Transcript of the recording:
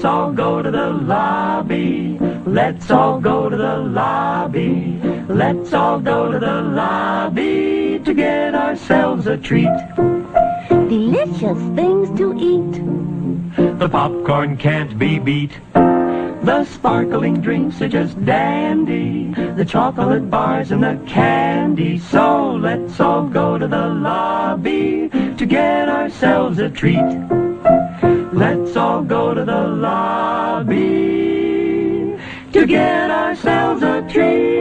Let's all go to the lobby. Let's all go to the lobby. Let's all go to the lobby to get ourselves a treat. Delicious things to eat. The popcorn can't be beat. The sparkling drinks are just dandy. The chocolate bars and the candy. So let's all go to the lobby to get ourselves a treat. Let's all go to the lobby to get ourselves a treat.